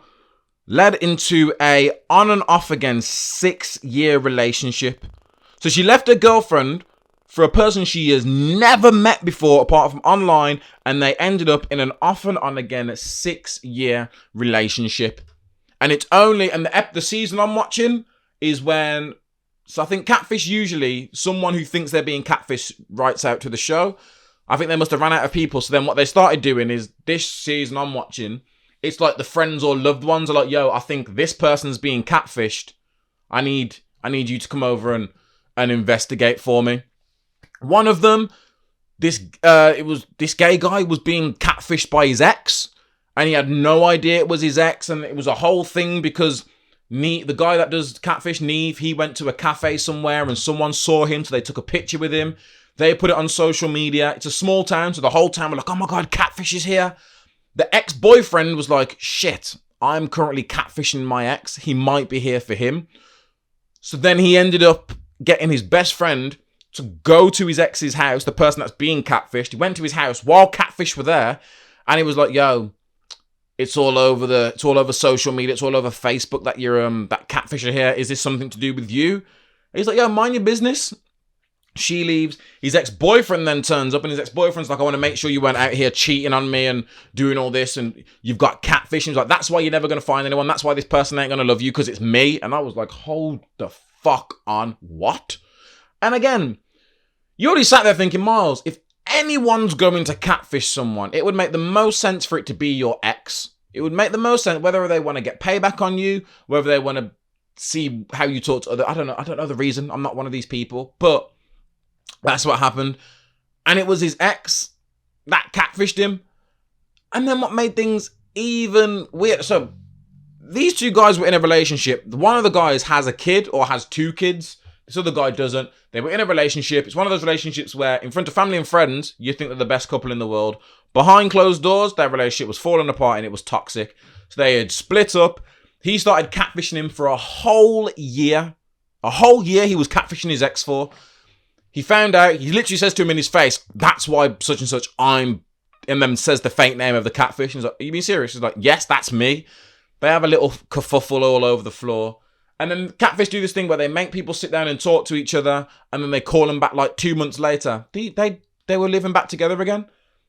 led into a on and off again 6-year relationship. So she left her girlfriend for a person she has never met before apart from online, and they ended up in an off and on again 6-year relationship. And it's only, and the season I'm watching is when, so I think Catfish, usually someone who thinks they're being catfish writes out to the show. I think they must have run out of people. So then what they started doing is, this season I'm watching, it's like the friends or loved ones are like, yo, I think this person's being catfished. I need you to come over and investigate for me. One of them, this gay guy was being catfished by his ex, and he had no idea it was his ex, and it was a whole thing because the guy that does catfish, Neve, he went to a cafe somewhere and someone saw him, so they took a picture with him. They put it on social media. It's a small town, so the whole town were like, oh my God, Catfish is here. The ex-boyfriend was like, shit, I'm currently catfishing my ex. He might be here for him. So then he ended up getting his best friend to go to his ex's house, the person that's being catfished. He went to his house while Catfish were there, and he was like, yo, it's all over social media, it's all over Facebook that you're that Catfish are here. Is this something to do with you? And he's like, yo, mind your business. She leaves. His ex-boyfriend then turns up, and his ex-boyfriend's like, I want to make sure you weren't out here cheating on me and doing all this, and you've got catfish. And he's like, that's why you're never going to find anyone. That's why this person ain't going to love you, because it's me. And I was like, hold the fuck on. What? And again, you already sat there thinking, Miles, if anyone's going to catfish someone, it would make the most sense for it to be your ex. It would make the most sense, whether they want to get payback on you, whether they want to see how you talk to other. I don't know the reason. I'm not one of these people, but that's what happened. And it was his ex that catfished him. And then what made things even weird? So these two guys were in a relationship. One of the guys has a kid or has 2 kids. This other guy doesn't. They were in a relationship. It's one of those relationships where in front of family and friends, you think they're the best couple in the world. Behind closed doors, their relationship was falling apart and it was toxic. So they had split up. He started catfishing him for a whole year. A whole year he was catfishing his ex for. He found out, he literally says to him in his face, that's why such and such and then says the fake name of the catfish. And he's like, are you being serious? He's like, yes, that's me. They have a little kerfuffle all over the floor. And then Catfish do this thing where they make people sit down and talk to each other, and then they call them back like 2 months later. They were living back together again.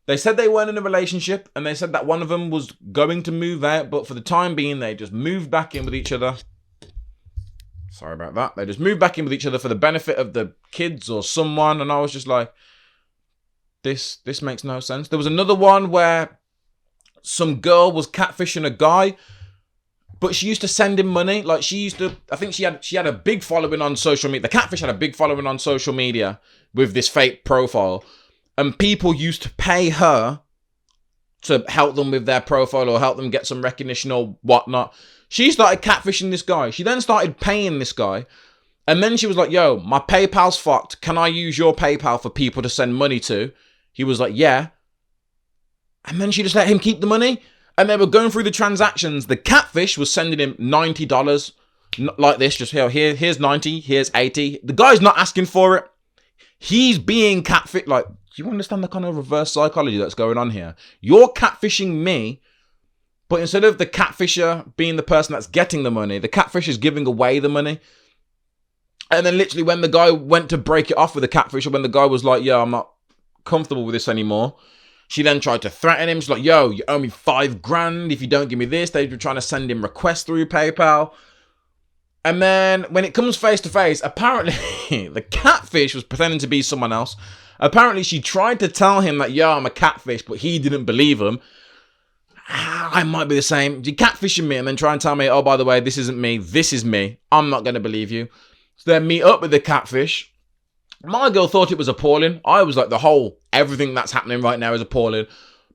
They said they weren't in a relationship, and they said that one of them was going to move out, but for the time being, they just moved back in with each other. Sorry about that. They just moved back in with each other for the benefit of the kids or someone, and I was just like, this makes no sense. There was another one where some girl was catfishing a guy, but she used to send him money. Like I think she had a big following on social media. The catfish had a big following on social media with this fake profile. And people used to pay her to help them with their profile or help them get some recognition or whatnot. She started catfishing this guy. She then started paying this guy. And then she was like, yo, my PayPal's fucked. Can I use your PayPal for people to send money to? He was like, yeah. And then she just let him keep the money. And they were going through the transactions. The catfish was sending him $90 like this. Just here's 90, here's 80. The guy's not asking for it. He's being catfished. Like, do you understand the kind of reverse psychology that's going on here? You're catfishing me, but instead of the catfisher being the person that's getting the money, the catfish is giving away the money. And then literally when the guy went to break it off with the catfisher, when the guy was like, yo, I'm not comfortable with this anymore, she then tried to threaten him. She's like, yo, you owe me $5,000 if you don't give me this. They were trying to send him requests through PayPal. And then when it comes face to face, apparently the catfish was pretending to be someone else. Apparently she tried to tell him that, yo, I'm a catfish, but he didn't believe him. I might be the same. You're catfishing me and then try and tell me, oh, by the way, this isn't me. This is me. I'm not going to believe you. So they meet up with the catfish. My girl thought it was appalling. I was like, everything that's happening right now is appalling.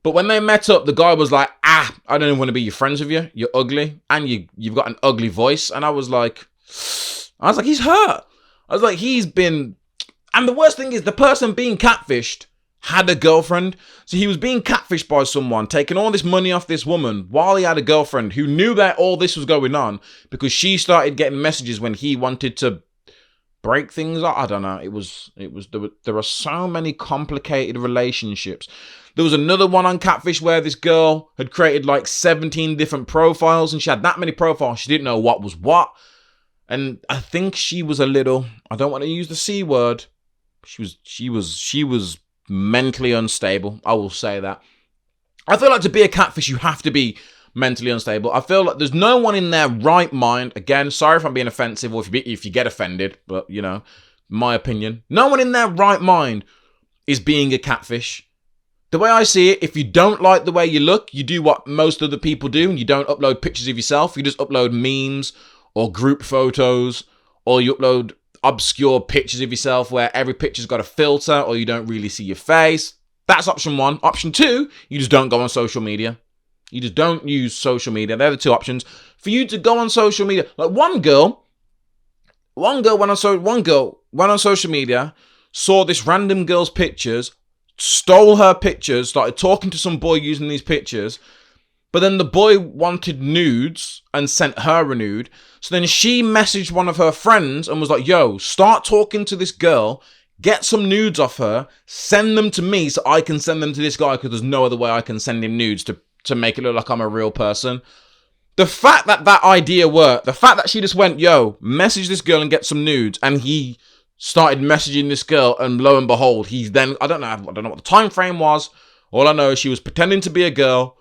But when they met up, the guy was like, I don't even want to be your friends with you. You're ugly. And you've got an ugly voice. And I was like, he's hurt. I was like, he's been... And the worst thing is, the person being catfished had a girlfriend. So he was being catfished by someone, taking all this money off this woman while he had a girlfriend who knew that all this was going on because she started getting messages when he wanted to break things up. I don't know. There are so many complicated relationships. There was another one on Catfish where this girl had created like 17 different profiles and she had that many profiles. She didn't know what was what. And I think she was a little, I don't want to use the C word. She was mentally unstable. I will say that. I feel like to be a catfish, you have to be mentally unstable. I feel like there's no one in their right mind. Again, sorry if I'm being offensive or if you get offended, but you know, my opinion. No one in their right mind is being a catfish. The way I see it, if you don't like the way you look, you do what most other people do and you don't upload pictures of yourself. You just upload memes or group photos, or you upload obscure pictures of yourself where every picture's got a filter or you don't really see your face. That's option one. Option two, you just don't go on social media. You just don't use social media. They're the two options. For you to go on social media, like one girl went on social media, saw this random girl's pictures, stole her pictures, started talking to some boy using these pictures, but then the boy wanted nudes and sent her a nude. So then she messaged one of her friends and was like, yo, start talking to this girl, get some nudes off her, send them to me so I can send them to this guy because there's no other way I can send him nudes to make it look like I'm a real person. The fact that idea worked, the fact that she just went, yo, message this girl and get some nudes, and he started messaging this girl, and lo and behold, he's then, I don't know what the time frame was. All I know is she was pretending to be a girl.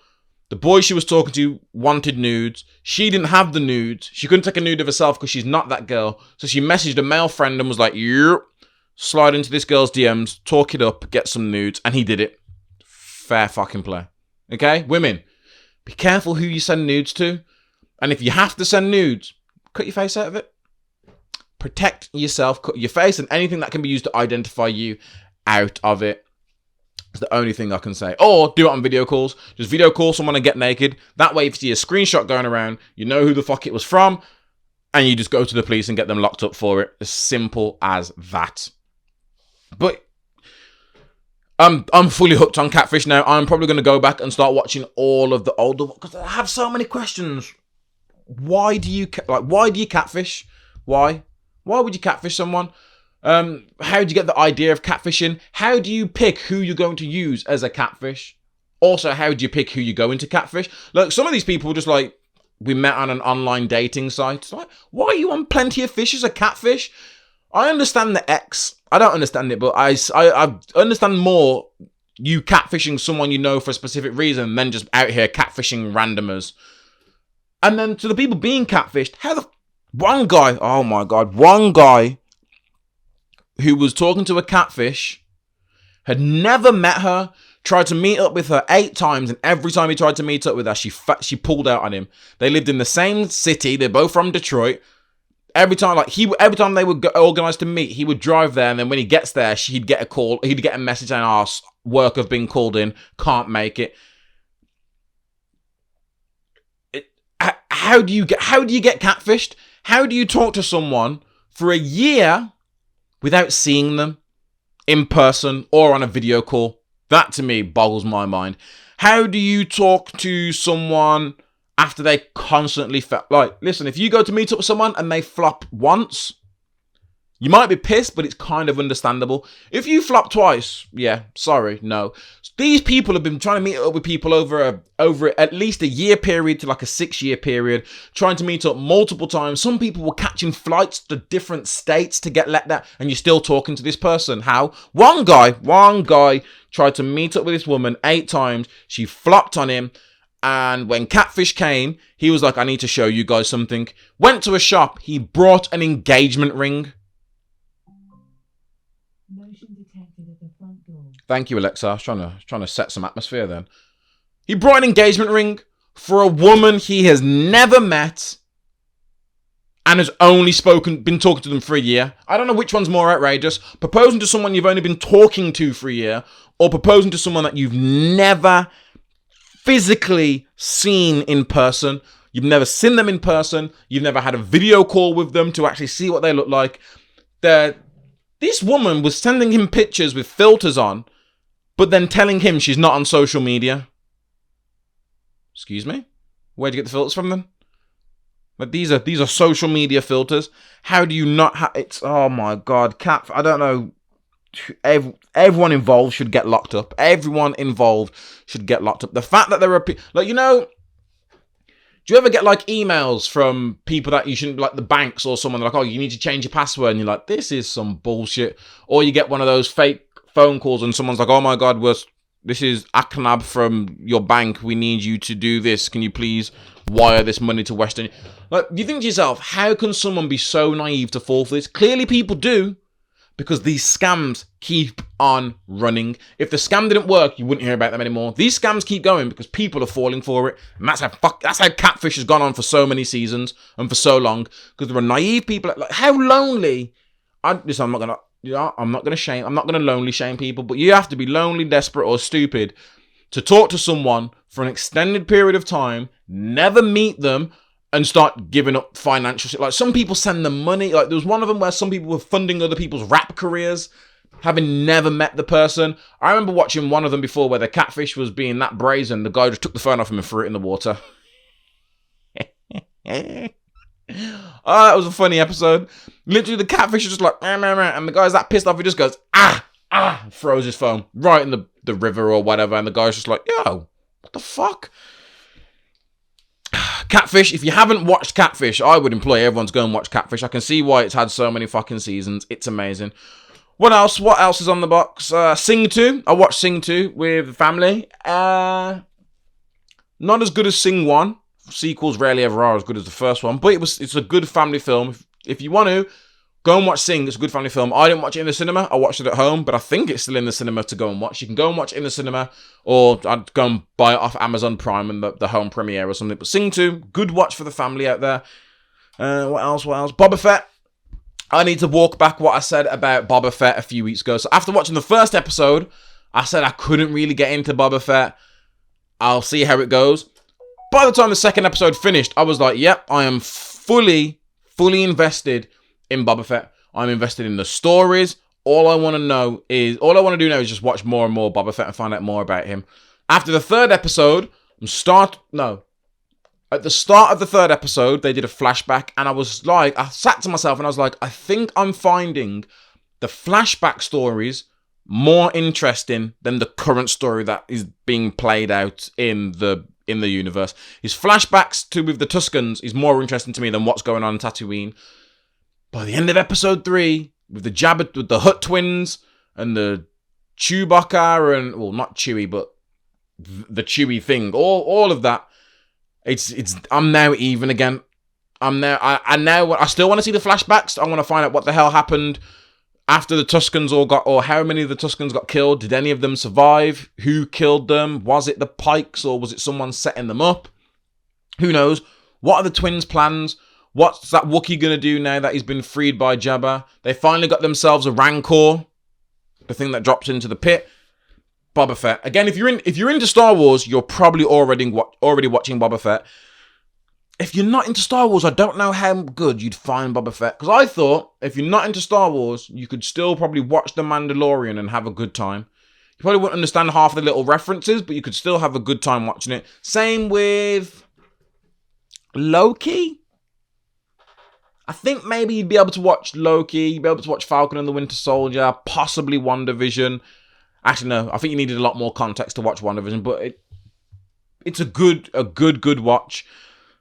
The boy she was talking to wanted nudes. She didn't have the nudes. She couldn't take a nude of herself because she's not that girl. So she messaged a male friend and was like, yep, slide into this girl's DMs, talk it up, get some nudes. And he did it. Fair fucking play. Okay? Women, be careful who you send nudes to. And if you have to send nudes, cut your face out of it. Protect yourself, cut your face and anything that can be used to identify you out of it. It's the only thing I can say. Or do it on video calls. Just video call someone and get naked. That way, if you see a screenshot going around, you know who the fuck it was from, and you just go to the police and get them locked up for it. As simple as that. But I'm fully hooked on Catfish now. I'm probably going to go back and start watching all of the older, because I have so many questions. Why do you catfish? Why would you catfish someone? How do you get the idea of catfishing? How do you pick who you're going to use as a catfish? Also, how do you pick who you're going to catfish? Like, some of these people just like, we met on an online dating site. It's like, why are you on Plenty of Fish as a catfish? I understand the X. I don't understand it, but I understand more you catfishing someone you know for a specific reason than just out here catfishing randomers. And then to the people being catfished, one guy who was talking to a catfish, had never met her, tried to meet up with her 8 times, and every time he tried to meet up with her, she pulled out on him. They lived in the same city. They're both from Detroit. Every time they would organise to meet, he would drive there, and then when he gets there, he'd get a call, he'd get a message and ask, work have been called in, can't make it. How do you get catfished? How do you talk to someone for a year without seeing them in person or on a video call? That to me boggles my mind. How do you talk to someone after they constantly like, listen, if you go to meet up with someone and they flop once, you might be pissed, but it's kind of understandable. If you flop twice, yeah, sorry, no. These people have been trying to meet up with people over at least a year period to like a 6-year period, trying to meet up multiple times. Some people were catching flights to different states to get let that, and you're still talking to this person. How? One guy tried to meet up with this woman 8 times. She flopped on him. And when Catfish came, he was like, I need to show you guys something. Went to a shop. He brought an engagement ring. Motion detected at the front door. Thank you, Alexa. I was trying to set some atmosphere then. He brought an engagement ring for a woman he has never met. and has only been talking to them for a year. I don't know which one's more outrageous. Proposing to someone you've only been talking to for a year, or proposing to someone that you've never physically seen in person. You've never seen them in person. You've never had a video call with them to actually see what they look like. This woman was sending him pictures with filters on, but then telling him she's not on social media. Excuse me? Where'd you get the filters from then? But these are social media filters. How do you not have... It's... Oh my God. I don't know. Everyone involved should get locked up. Everyone involved should get locked up. The fact that there are... Like, you know... Do you ever get, like, emails from people that you shouldn't... Like, the banks or someone, like, oh, you need to change your password. And you're like, this is some bullshit. Or you get one of those fake phone calls and someone's like, oh my God, this is Aknab from your bank. We need you to do this. Can you please wire this money to Western? Like, you think to yourself, how can someone be so naive to fall for this? Clearly people do, because these scams keep on running. If the scam didn't work, you wouldn't hear about them anymore. These scams keep going because people are falling for it. And that's how Catfish has gone on for so many seasons and for so long. Because there are naive people. Like, how lonely... I'm not gonna lonely shame people, but you have to be lonely, desperate, or stupid to talk to someone for an extended period of time, never meet them, and start giving up financial shit. Like, some people send them money. Like, there was one of them where some people were funding other people's rap careers, having never met the person. I remember watching one of them before where the Catfish was being that brazen, the guy just took the phone off him and threw it in the water. Oh, that was a funny episode. Literally, the Catfish is just like, meh, meh, meh, and the guy's that pissed off, he just goes, throws his phone right in the river or whatever, and the guy's just like, yo, what the fuck? Catfish, if you haven't watched Catfish, I would implore everyone to go and watch Catfish. I can see why it's had so many fucking seasons. It's amazing. What else? What else is on the box? Sing 2. I watched Sing 2 with the family. Not as good as Sing 1. Sequels rarely ever are as good as the first one, but it's a good family film. If you want to, go and watch Sing. It's a good family film. I didn't watch it in the cinema. I watched it at home, but I think it's still in the cinema to go and watch. You can go and watch it in the cinema, or I'd go and buy it off Amazon Prime and the home premiere or something. But Sing 2, good watch for the family out there. What else? Boba Fett. I need to walk back what I said about Boba Fett a few weeks ago. So after watching the first episode, I said I couldn't really get into Boba Fett. I'll see how it goes. By the time the second episode finished, I was like, yep, I am fully invested in Boba Fett. I'm invested in the stories. All I want to do now is just watch more and more Boba Fett and find out more about him. After the third episode, at the start of the third episode, they did a flashback, and I sat to myself and I was like, I think I'm finding the flashback stories more interesting than the current story that is being played out in the universe. His flashbacks with the Tuskens is more interesting to me than what's going on in Tatooine. By the end of episode 3, with the Hutt twins and the Chewbacca and, well, not Chewie, but the Chewie thing, all of that, I'm now even again. I still want to see the flashbacks. I want to find out what the hell happened after the Tuskens or how many of the Tuskens got killed. Did any of them survive? Who killed them? Was it the Pikes or was it someone setting them up? Who knows? What are the twins' plans? What's that Wookiee going to do now that he's been freed by Jabba? They finally got themselves a Rancor, the thing that drops into the pit. Boba Fett. Again, if you're into Star Wars, you're probably already watching Boba Fett. If you're not into Star Wars, I don't know how good you'd find Boba Fett. Because I thought, if you're not into Star Wars, you could still probably watch The Mandalorian and have a good time. You probably wouldn't understand half the little references, but you could still have a good time watching it. Same with Loki. I think maybe you'd be able to watch Loki, you'd be able to watch Falcon and the Winter Soldier, possibly WandaVision. Actually, no, I think you needed a lot more context to watch WandaVision, but it's a good watch.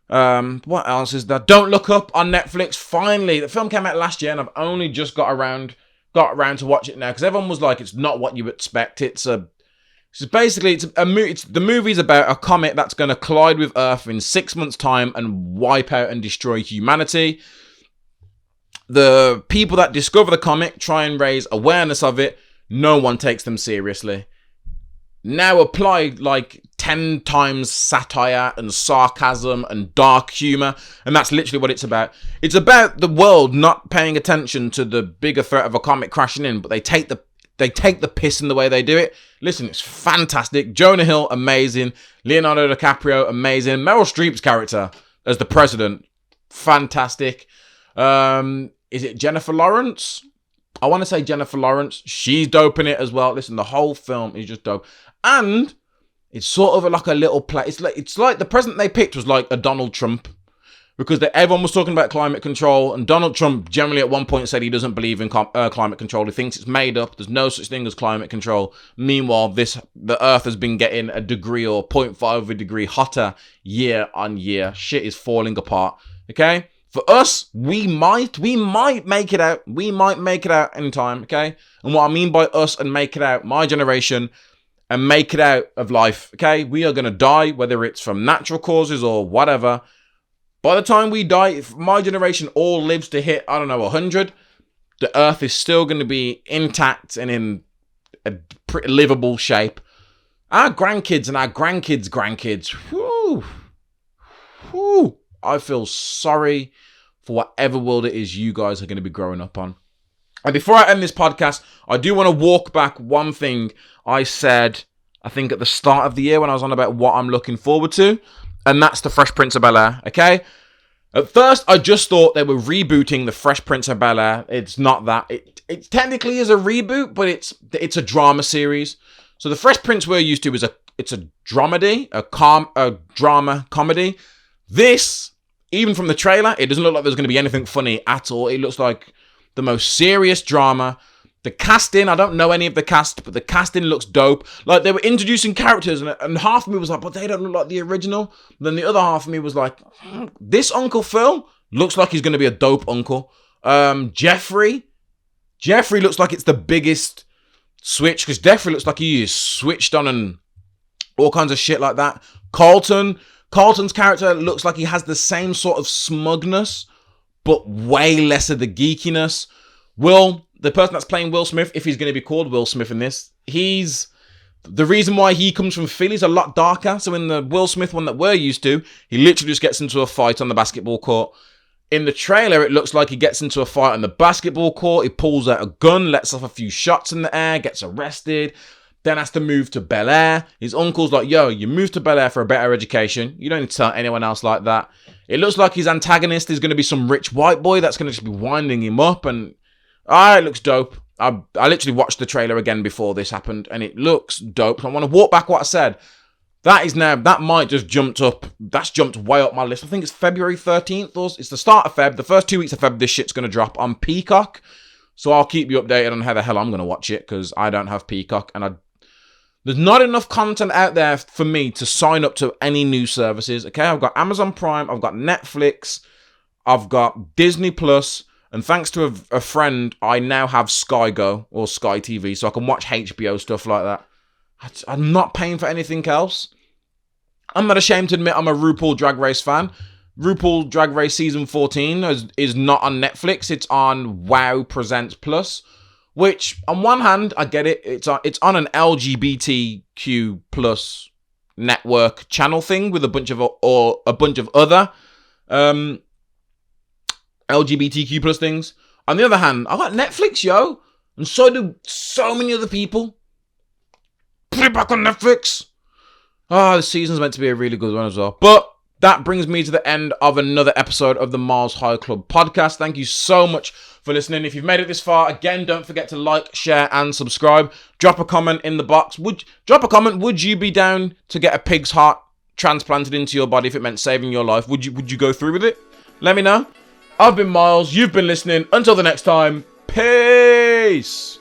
What else is there? Don't Look Up on Netflix. Finally, the film came out last year, and I've only just got around to watch it now because everyone was like, "It's not what you expect." It's the movie's about a comet that's going to collide with Earth in 6 months' time and wipe out and destroy humanity. The people that discover the comet try and raise awareness of it. No one takes them seriously. now apply like 10 times satire and sarcasm and dark humor, and that's literally what it's about. It's about the world not paying attention to the bigger threat of a comet crashing in, but they take the piss in the way they do it. Listen, it's fantastic. Jonah Hill, amazing. Leonardo DiCaprio, amazing. Meryl Streep's character as the president, fantastic. Is it Jennifer Lawrence? I want to say Jennifer Lawrence. She's dope in it as well. Listen, the whole film is just dope. And it's sort of like a little play. It's like the president they picked was like a Donald Trump, because everyone was talking about climate control, and Donald Trump generally at one point said he doesn't believe in climate control. He thinks it's made up. There's no such thing as climate control. Meanwhile, the Earth has been getting a degree or 0.5 of a degree hotter year on year. Shit is falling apart. Okay? For us, we might make it out. We might make it out in time, okay? And what I mean by us and make it out, my generation, and make it out of life, okay? We are going to die, whether it's from natural causes or whatever. By the time we die, if my generation all lives to hit, 100, the Earth is still going to be intact and in a pretty livable shape. Our grandkids and our grandkids, whew, I feel sorry for whatever world it is you guys are going to be growing up on. And before I end this podcast, I do want to walk back one thing I said, I think at the start of the year when I was on about what I'm looking forward to, and that's the Fresh Prince of Bel Air, okay? At first, I just thought they were rebooting the Fresh Prince of Bel Air. It's not that. It technically is a reboot, but it's a drama series. So the Fresh Prince we're used to is it's a dramedy, a drama comedy. This, even from the trailer, it doesn't look like there's going to be anything funny at all. It looks like the most serious drama. The casting, I don't know any of the cast, but the casting looks dope. Like, they were introducing characters, and half of me was like, but they don't look like the original. Then the other half of me was like, this Uncle Phil looks like he's going to be a dope uncle. Jeffrey looks like it's the biggest switch, because Jeffrey looks like he is switched on and all kinds of shit like that. Carlton's character looks like he has the same sort of smugness, but way less of the geekiness. The person that's playing Will Smith, if he's going to be called Will Smith in this, the reason why he comes from Philly is a lot darker. So in the Will Smith one that we're used to, he literally just gets into a fight on the basketball court. In the trailer, it looks like he gets into a fight on the basketball court. He pulls out a gun, lets off a few shots in the air, gets arrested, then has to move to Bel Air. His uncle's like, yo, you moved to Bel Air for a better education. You don't need to tell anyone else like that. It looks like his antagonist is going to be some rich white boy that's going to just be winding him up, and it looks dope. I literally watched the trailer again before this happened, and it looks dope. I want to walk back what I said. That might just jumped up. That's jumped way up my list. I think it's February 13th, or it's the start of Feb. The first 2 weeks of Feb, this shit's going to drop on Peacock. So I'll keep you updated on how the hell I'm going to watch it, because I don't have Peacock, and there's not enough content out there for me to sign up to any new services. Okay, I've got Amazon Prime, I've got Netflix, I've got Disney Plus. And thanks to a friend, I now have Sky Go or Sky TV, so I can watch HBO, stuff like that. I'm not paying for anything else. I'm not ashamed to admit I'm a RuPaul Drag Race fan. RuPaul Drag Race Season 14 is not on Netflix. It's on Wow Presents Plus, which on one hand, I get it. It's on an LGBTQ plus network channel thing with a bunch of other LGBTQ plus things. On the other hand, I got Netflix, yo. And so do so many other people. Put it back on Netflix. The season's meant to be a really good one as well. But that brings me to the end of another episode of the Miles High Club podcast. Thank you so much for listening. If you've made it this far, again, don't forget to like, share, and subscribe. Drop a comment in the box. Would you be down to get a pig's heart transplanted into your body if it meant saving your life? Would you go through with it? Let me know. I've been Miles. You've been listening. Until the next time, peace.